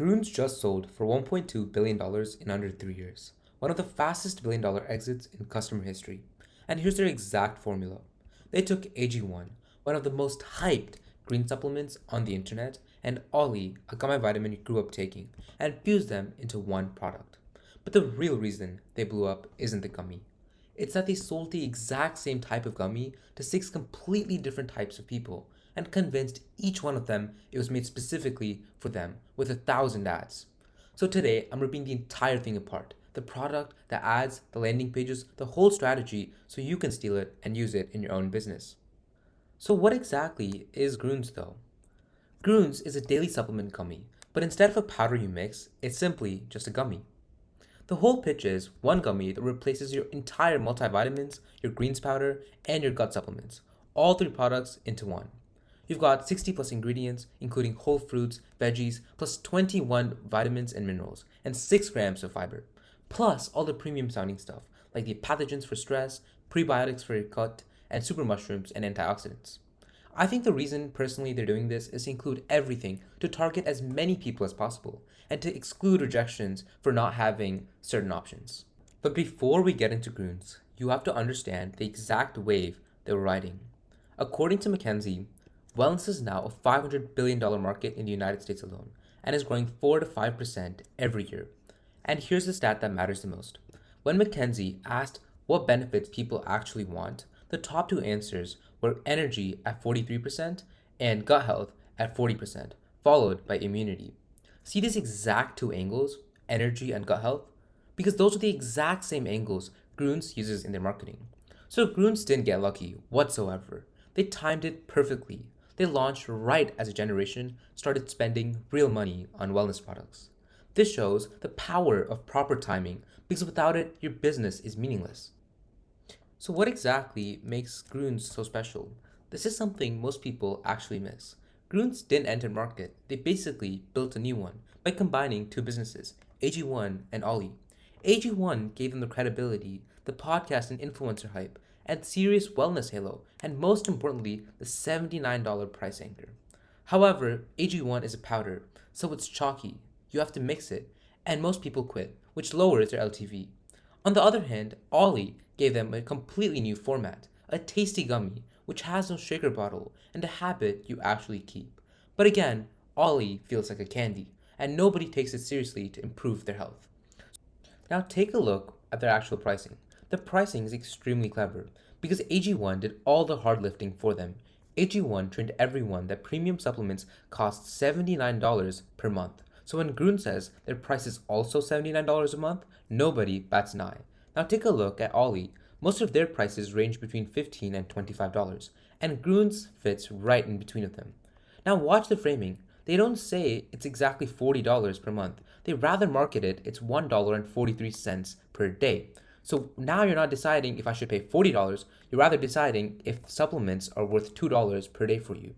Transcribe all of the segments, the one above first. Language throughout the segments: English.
Grüns just sold for $1.2 billion in under 3 years, one of the fastest billion-dollar exits in customer history. And here's their exact formula. They took AG1, one of the most hyped green supplements on the internet, and Olly, a gummy vitamin you grew up taking, and fused them into one product. But the real reason they blew up isn't the gummy. It's that they sold the exact same type of gummy to six completely different types of people and convinced each one of them it was made specifically for them with 1,000 ads. So today, I'm ripping the entire thing apart, the product, the ads, the landing pages, the whole strategy, so you can steal it and use it in your own business. So what exactly is Grüns though? Grüns is a daily supplement gummy, but instead of a powder you mix, it's simply just a gummy. The whole pitch is one gummy that replaces your entire multivitamins, your greens powder, and your gut supplements, all three products into one. You've got 60 plus ingredients, including whole fruits, veggies, plus 21 vitamins and minerals, and 6 grams of fiber, plus all the premium sounding stuff, like the pathogens for stress, prebiotics for your gut, and super mushrooms and antioxidants. I think the reason personally they're doing this is to include everything to target as many people as possible and to exclude rejections for not having certain options. But before we get into Grüns, you have to understand the exact wave they were riding. According to McKinsey, wellness is now a $500 billion market in the United States alone and is growing 4 to 5% every year. And here's the stat that matters the most. When McKinsey asked what benefits people actually want, the top two answers were energy at 43% and gut health at 40%, followed by immunity. See these exact two angles, energy and gut health? Because those are the exact same angles Grüns uses in their marketing. So Grüns didn't get lucky whatsoever. They timed it perfectly. They launched right as a generation started spending real money on wellness products. This shows the power of proper timing because without it, your business is meaningless. So what exactly makes Grüns so special? This is something most people actually miss. Grüns didn't enter market, they basically built a new one by combining two businesses, AG1 and Olly. AG1 gave them the credibility, the podcast and influencer hype, and serious wellness halo, and most importantly, the $79 price anchor. However, AG1 is a powder, so it's chalky. You have to mix it, and most people quit, which lowers their LTV. On the other hand, Olly gave them a completely new format, a tasty gummy, which has no shaker bottle, and a habit you actually keep. But again, Olly feels like a candy, and nobody takes it seriously to improve their health. Now take a look at their actual pricing. The pricing is extremely clever, because AG1 did all the hard lifting for them. AG1 trained everyone that premium supplements cost $79 per month. So when Grün says their price is also $79 a month, nobody bats an eye. Now take a look at Olly. Most of their prices range between $15 and $25, and Grün's fits right in between of them. Now watch the framing. They don't say it's exactly $40 per month. They rather market it's $1.43 per day. So now you're not deciding if I should pay $40, you're rather deciding if supplements are worth $2 per day for you.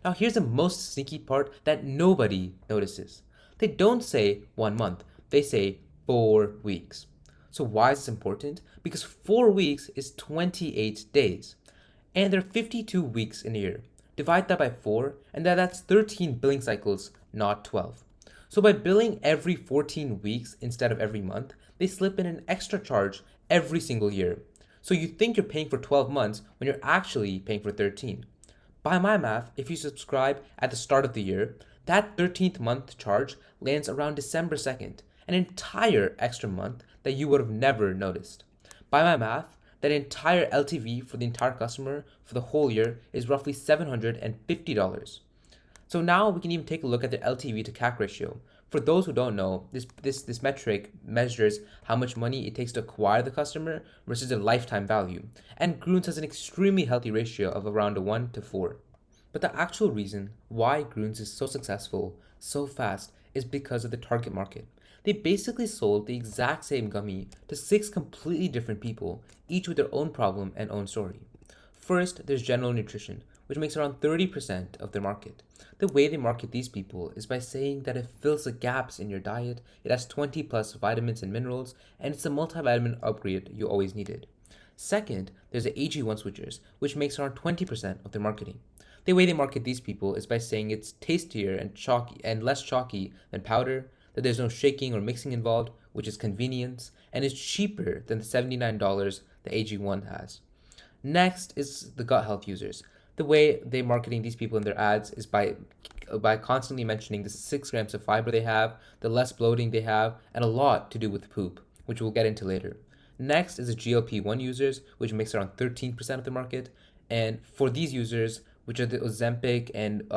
Now here's the most sneaky part that nobody notices. They don't say 1 month, they say 4 weeks. So why is this important? Because 4 weeks is 28 days. And there are 52 weeks in a year. Divide that by 4, and that's 13 billing cycles, not 12. So by billing every 14 weeks instead of every month, they slip in an extra charge every single year. So you think you're paying for 12 months when you're actually paying for 13. By my math, if you subscribe at the start of the year, that 13th month charge lands around December 2nd, an entire extra month that you would have never noticed. By my math, that entire LTV for the entire customer for the whole year is roughly $750. So now we can even take a look at the LTV to CAC ratio. For those who don't know, this metric measures how much money it takes to acquire the customer versus their lifetime value. And Grüns has an extremely healthy ratio of around 1 to 4. But the actual reason why Grüns is so successful, so fast, is because of the target market. They basically sold the exact same gummy to 6 completely different people, each with their own problem and own story. First, there's general nutrition, which makes around 30% of their market. The way they market these people is by saying that it fills the gaps in your diet, it has 20 plus vitamins and minerals, and it's a multivitamin upgrade you always needed. Second, there's the AG1 switchers, which makes around 20% of their marketing. The way they market these people is by saying it's tastier and chalky and less chalky than powder, that there's no shaking or mixing involved, which is convenience, and is cheaper than the $79 the AG1 has. Next is the gut health users. The way they're marketing these people in their ads is by constantly mentioning the 6 grams of fiber they have, the less bloating they have, and a lot to do with poop, which we'll get into later. Next is the GLP-1 users, which makes around 13% of the market. And for these users, which are the Ozempic and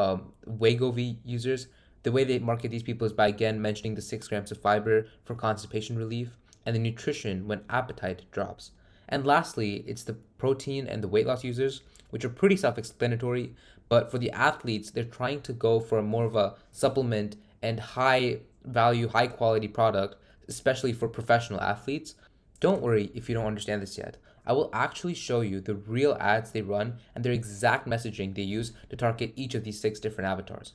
Wegovy users, the way they market these people is by again mentioning the 6 grams of fiber for constipation relief and the nutrition when appetite drops. And lastly, it's the protein and the weight loss users, which are pretty self explanatory. But for the athletes, they're trying to go for more of a supplement and high value, high quality product, especially for professional athletes. Don't worry if you don't understand this yet. I will actually show you the real ads they run and their exact messaging they use to target each of these 6 different avatars.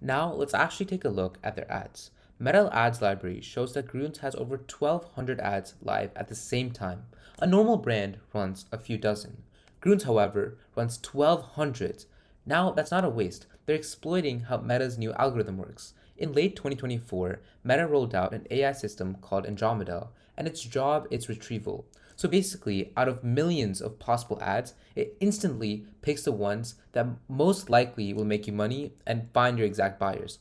Now, let's actually take a look at their ads. Meta Ads Library shows that Grüns has over 1,200 ads live at the same time. A normal brand runs a few dozen. Grüns, however, runs 1,200. Now, that's not a waste. They're exploiting how Meta's new algorithm works. In late 2024, Meta rolled out an AI system called Andromeda, and its job is retrieval. So basically, out of millions of possible ads, it instantly picks the ones that most likely will make you money and find your exact buyers.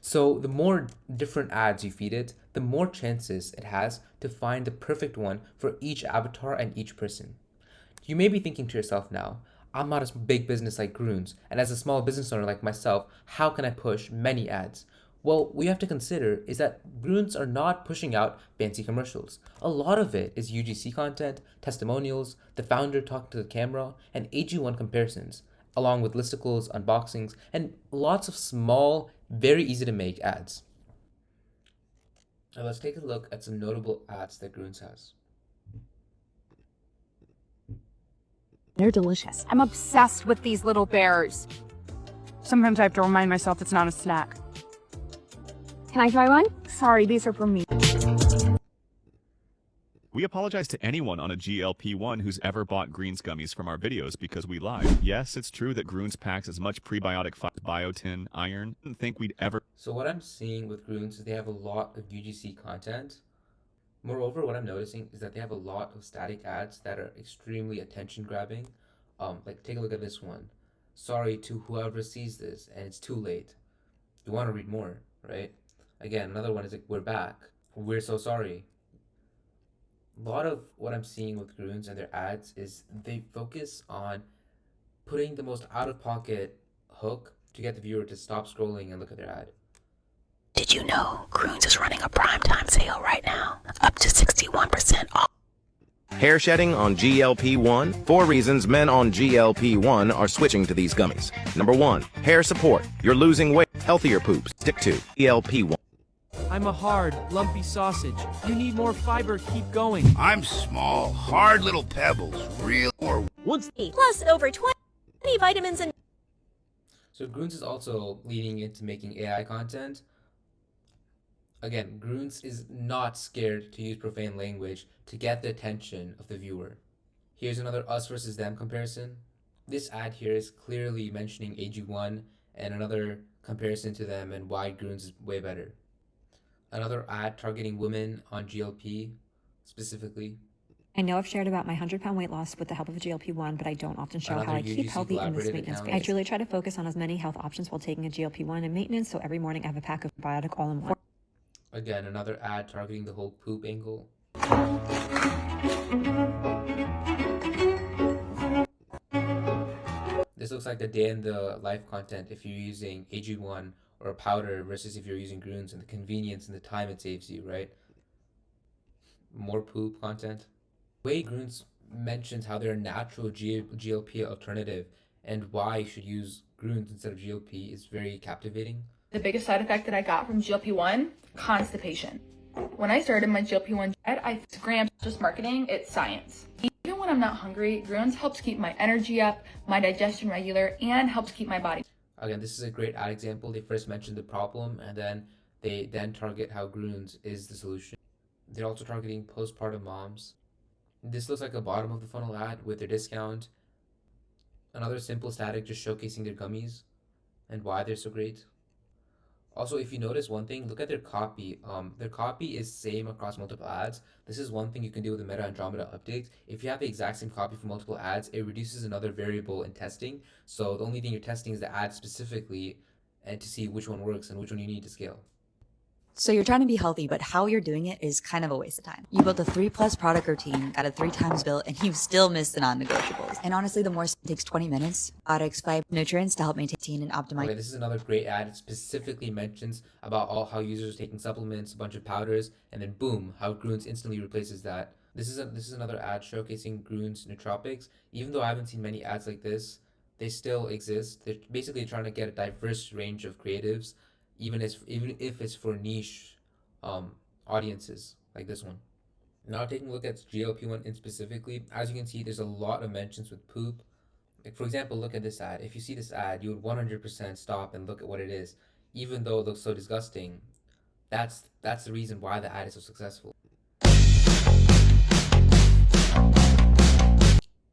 So the more different ads you feed it, the more chances it has to find the perfect one for each avatar and each person. You may be thinking to yourself now, I'm not a big business like Grüns, and as a small business owner like myself, how can I push many ads? Well, what you have to consider is that Grüns are not pushing out fancy commercials. A lot of it is UGC content, testimonials, the founder talking to the camera, and AG1 comparisons, along with listicles, unboxings, and lots of small, very easy to make ads. Now let's take a look at some notable ads that Grüns has. They're delicious. I'm obsessed with these little bears. Sometimes I have to remind myself it's not a snack. Can I try one? Sorry, these are for me. We apologize to anyone on a GLP-1 who's ever bought Grüns gummies from our videos because we lied. Yes, it's true that Grüns packs as much prebiotic biotin, iron. Didn't think we'd ever. So what I'm seeing with Grüns is they have a lot of UGC content. Moreover, what I'm noticing is that they have a lot of static ads that are extremely attention grabbing. Like take a look at this one. Sorry to whoever sees this, and it's too late. You want to read more, right? Again, another one is like, we're back. We're so sorry. A lot of what I'm seeing with Grüns and their ads is they focus on putting the most out-of-pocket hook to get the viewer to stop scrolling and look at their ad. Did you know Grüns is running a primetime sale right now? Up to 61% off. Hair shedding on GLP-1? 4 reasons men on GLP-1 are switching to these gummies. Number 1, hair support. You're losing weight. Healthier poops. Stick to GLP-1. I'm a hard, lumpy sausage. You need more fiber, keep going. I'm small, hard little pebbles, real or plus over 20 vitamins and So Grüns is also leading into making AI content. Again, Grüns is not scared to use profane language to get the attention of the viewer. Here's another us versus them comparison. This ad here is clearly mentioning AG1 and another comparison to them and why Grüns is way better. Another ad targeting women on GLP specifically. I know I've shared about my 100-pound weight loss with the help of a GLP-1, but I don't often show how I keep healthy in this maintenance phase. I truly try to focus on as many health options while taking a GLP-1 in maintenance, so every morning I have a pack of probiotic all in one. Again, another ad targeting the whole poop angle. This looks like the day in the life content if you're using AG1 or a powder versus if you're using Grüns, and the convenience and the time it saves you, right? More poop content. The way Grüns mentions how they're a natural GLP alternative and why you should use Grüns instead of GLP is very captivating. The biggest side effect that I got from GLP-1, constipation. When I started my GLP-1 diet, I grams just marketing, it's science. Even when I'm not hungry, Grüns helps keep my energy up, my digestion regular, and helps keep my body. Again, this is a great ad example. They first mentioned the problem and then they target how Grüns is the solution. They're also targeting postpartum moms. This looks like a bottom of the funnel ad with their discount. Another simple static just showcasing their gummies and why they're so great. Also, if you notice one thing, look at their copy. Their copy is same across multiple ads. This is one thing you can do with the Meta Andromeda update. If you have the exact same copy for multiple ads, it reduces another variable in testing. So the only thing you're testing is the ad specifically, and to see which one works and which one you need to scale. So you're trying to be healthy, but how you're doing it is kind of a waste of time. You built a 3+ product routine, got it 3 times built, and you've still missed the non-negotiables. And honestly, the more takes 20 minutes. Products, 5 nutrients to help maintain and optimize. Okay, this is another great ad. It specifically mentions about how users are taking supplements, a bunch of powders, and then boom, how Grüns instantly replaces that. This is another ad showcasing Grüns nootropics. Even though I haven't seen many ads like this, they still exist. They're basically trying to get a diverse range of creatives, even if it's for niche audiences like this one. Now taking a look at GLP-1 in specifically, as you can see, there's a lot of mentions with poop. Like for example, look at this ad. If you see this ad, you would 100% stop and look at what it is, even though it looks so disgusting. That's the reason why the ad is so successful.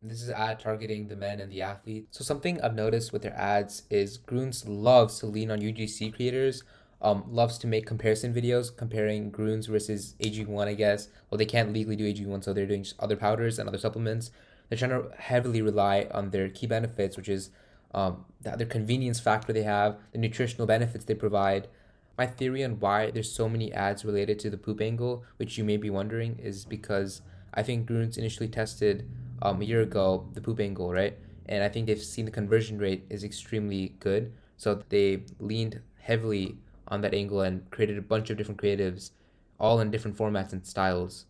This is an ad targeting the men and the athlete. So something I've noticed with their ads is Grüns loves to lean on UGC creators, loves to make comparison videos comparing Grüns versus AG1, I guess. Well, they can't legally do AG1, so they're doing just other powders and other supplements. They're trying to heavily rely on their key benefits, which is their convenience factor they have, the nutritional benefits they provide. My theory on why there's so many ads related to the poop angle, which you may be wondering, is because I think Grüns initially tested a year ago the poop angle, right? And I think they've seen the conversion rate is extremely good. So they leaned heavily on that angle and created a bunch of different creatives, all in different formats and styles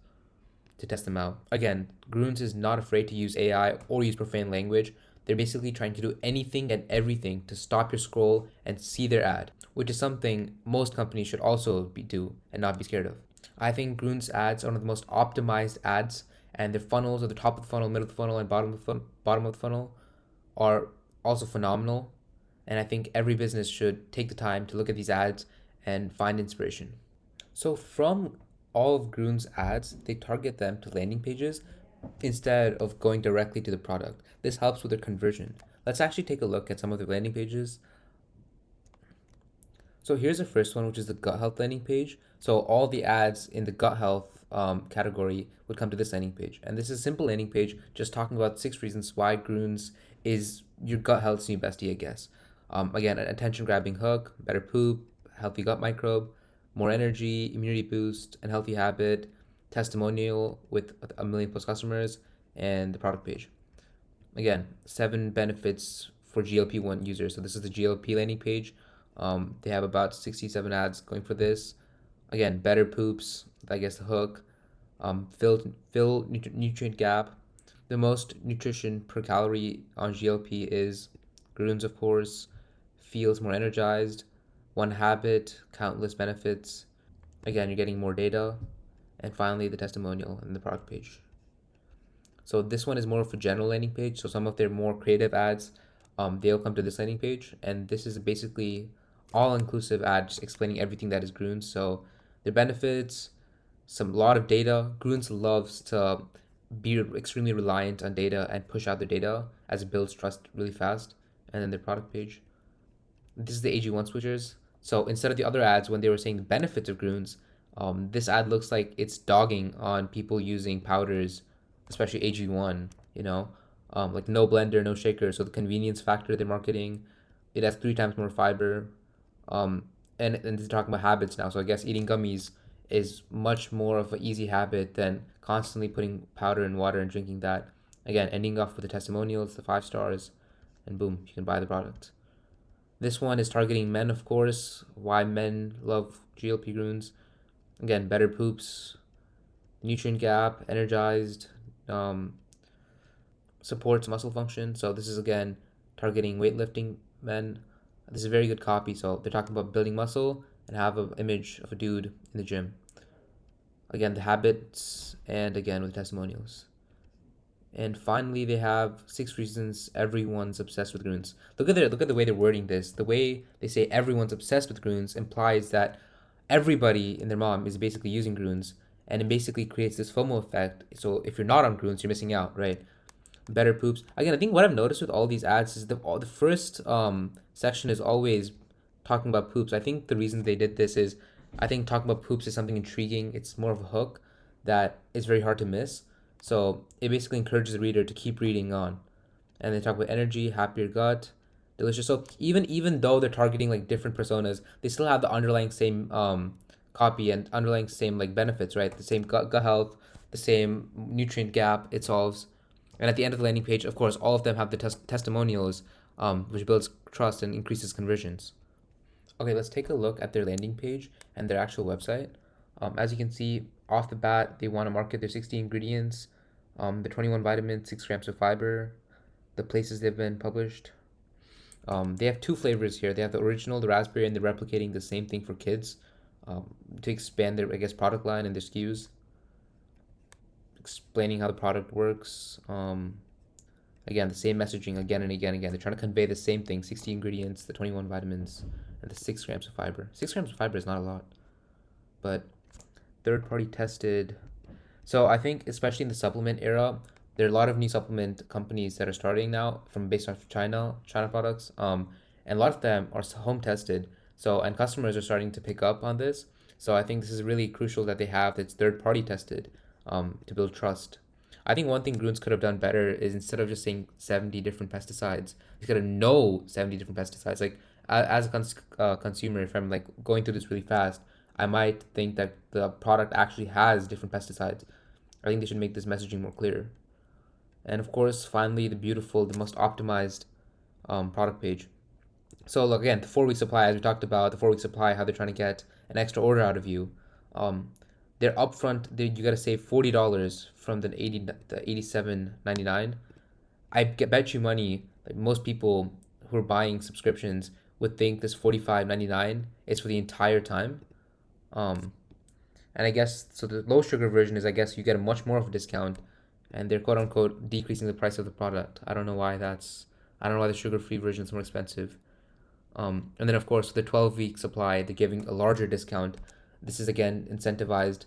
to test them out. Again, Grüns is not afraid to use AI or use profane language. They're basically trying to do anything and everything to stop your scroll and see their ad, which is something most companies should also do and not be scared of. I think Grüns ads are one of the most optimized ads, and their funnels at the top of the funnel, middle of the funnel, and bottom of the funnel are also phenomenal. And I think every business should take the time to look at these ads and find inspiration. So from all of Grüns ads, they target them to landing pages instead of going directly to the product. This helps with their conversion. Let's actually take a look at some of the landing pages. So here's the first one, which is the gut health landing page. So all the ads in the gut health category would come to this landing page. And this is a simple landing page just talking about 6 reasons why Grüns is your gut health's new bestie, I guess. Again, an attention grabbing hook, better poop, healthy gut microbe, more energy, immunity boost, and healthy habit, testimonial with 1 million+ customers, and the product page. Again, 7 benefits for GLP-1 users. So this is the GLP landing page. They have about 67 ads going for this. Again, better poops, I guess the hook, fill nutrient gap. The most nutrition per calorie on GLP is Grüns, of course, feels more energized, 1 habit, countless benefits. Again, you're getting more data. And finally, the testimonial and the product page. So this one is more of a general landing page. So some of their more creative ads, they'll come to this landing page. And this is basically all-inclusive ads explaining everything that is Grüns. So their benefits, lot of data. Grüns loves to be extremely reliant on data and push out their data as it builds trust really fast. And then their product page. This is the AG1 switchers. So instead of the other ads, when they were saying the benefits of Grüns, this ad looks like it's dogging on people using powders, especially AG1, like no blender, no shaker. So the convenience factor they're marketing, it has 3 times more fiber. And they're talking about habits now. So I guess eating gummies is much more of an easy habit than constantly putting powder in water and drinking that. Again, ending off with the testimonials, the 5 stars, and boom, you can buy the product. This one is targeting men, of course. Why men love GLP Grüns. Again, better poops, nutrient gap, energized, supports muscle function. So this is, again, targeting weightlifting men. This is a very good copy. So they're talking about building muscle and have an image of a dude in the gym. Again, the habits, and again with testimonials. And finally, they have 6 reasons everyone's obsessed with Grüns. Look at the way they're wording this. The way they say everyone's obsessed with Grüns implies that everybody and their mom is basically using Grüns, and it basically creates this FOMO effect. So if you're not on Grüns, you're missing out, right? better poops. Again, I think what I've noticed with all these ads is the first section is always talking about poops. I think the reason they did this is I think talking about poops is something intriguing. It's more of a hook that is very hard to miss. So it basically encourages the reader to keep reading on. And they talk about energy, happier gut, delicious. So even though they're targeting like different personas, they still have the underlying same copy and underlying same like benefits, right? The same gut health, the same nutrient gap it solves. And at the end of the landing page, of course, all of them have the testimonials, which builds trust and increases conversions. Okay, let's take a look at their landing page and their actual website. As you can see, off the bat, they want to market their 60 ingredients, the 21 vitamins, 6 grams of fiber, the places they've been published. They have 2 flavors here. They have the original, the raspberry, and they're replicating the same thing for kids to expand their, I guess, product line and their SKUs. Explaining how the product works. Again, the same messaging again and again. They're trying to convey the same thing: 60 ingredients, the 21 vitamins, and the 6 grams of fiber. 6 grams of fiber is not a lot, but third-party tested. So I think, especially in the supplement era, there are a lot of new supplement companies that are starting now from based off China products. And a lot of them are home tested. So, and customers are starting to pick up on this. So I think this is really crucial that they have it's third-party tested to build trust. I think one thing Grüns could have done better is instead of just saying 70 different pesticides, he's got to know 70 different pesticides. Like as a consumer, if I'm like going through this really fast, I might think that the product actually has different pesticides. I think they should make this messaging more clear. And of course, finally, the most optimized product page. So look, again, the 4-week supply, as we talked about, the 4-week supply, how they're trying to get an extra order out of you. They're upfront. You got to save $40 from the $87.99. I bet you money, like most people who are buying subscriptions would think this $45.99 is for the entire time. And I guess so. The low sugar version is, I guess, you get a much more of a discount, and they're quote unquote decreasing the price of the product. I don't know why the sugar-free version is more expensive. And then of course the 12-week supply, they're giving a larger discount. This is again incentivized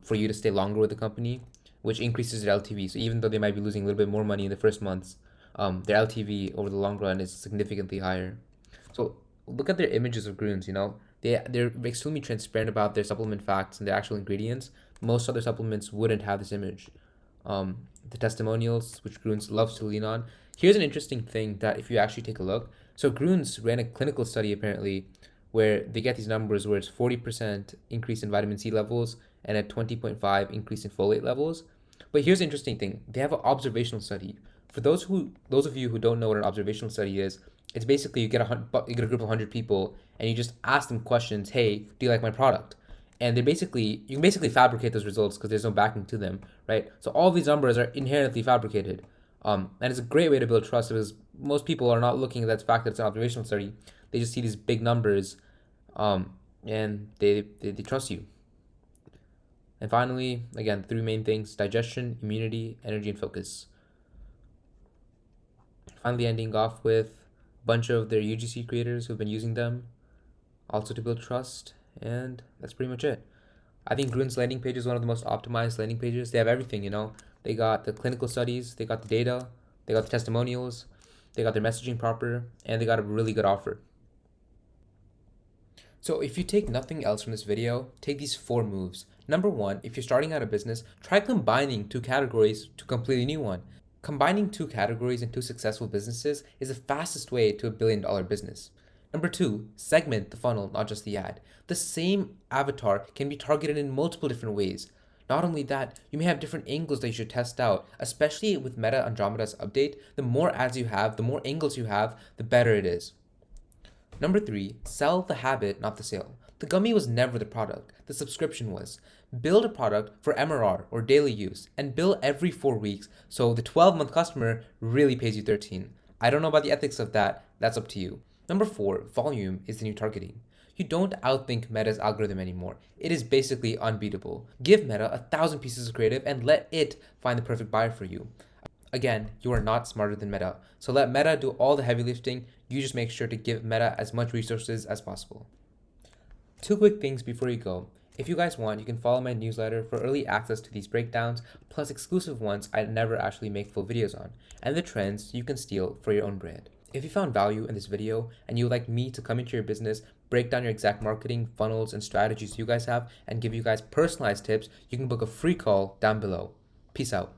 for you to stay longer with the company, which increases their LTV. So even though they might be losing a little bit more money in the first months, their LTV over the long run is significantly higher. So look at their images of Grüns. They're extremely transparent about their supplement facts and their actual ingredients. Most other supplements wouldn't have this image. The testimonials, which Grüns loves to lean on. Here's an interesting thing that if you actually take a look, so Grüns ran a clinical study apparently where they get these numbers where it's 40% increase in vitamin C levels and a 20.5 increase in folate levels. But here's the interesting thing. They have an observational study. For those of you who don't know what an observational study is, it's basically you get a group of 100 people and you just ask them questions. Hey, do you like my product? And you can basically fabricate those results because there's no backing to them, right? So all these numbers are inherently fabricated. And it's a great way to build trust because most people are not looking at that fact that it's an observational study. They just see these big numbers and they trust you. And finally, again, 3 main things: digestion, immunity, energy, and focus. Finally, ending off with a bunch of their UGC creators who've been using them also to build trust. And that's pretty much it. I think Grüns landing page is one of the most optimized landing pages. They have everything, They got the clinical studies, they got the data, they got the testimonials, they got their messaging proper, and they got a really good offer. So if you take nothing else from this video, take these 4 moves. Number 1, if you're starting out a business, try combining 2 categories to a completely new one. Combining 2 categories in 2 successful businesses is the fastest way to a billion-dollar business. Number 2, segment the funnel, not just the ad. The same avatar can be targeted in multiple different ways. Not only that, you may have different angles that you should test out, especially with Meta Andromeda's update. The more ads you have, the more angles you have, the better it is. Number 3, sell the habit, not the sale. The gummy was never the product, the subscription was. Build a product for MRR or daily use and bill every 4 weeks so the 12-month customer really pays you 13. I don't know about the ethics of that, that's up to you. Number 4, volume is the new targeting. You don't outthink Meta's algorithm anymore. It is basically unbeatable. Give Meta 1,000 pieces of creative and let it find the perfect buyer for you. Again, you are not smarter than Meta, so let Meta do all the heavy lifting. You just make sure to give Meta as much resources as possible. 2 quick things before you go. If you guys want, you can follow my newsletter for early access to these breakdowns, plus exclusive ones I never actually make full videos on, and the trends you can steal for your own brand. If you found value in this video and you would like me to come into your business, break down your exact marketing, funnels, and strategies you guys have, and give you guys personalized tips, you can book a free call down below. Peace out.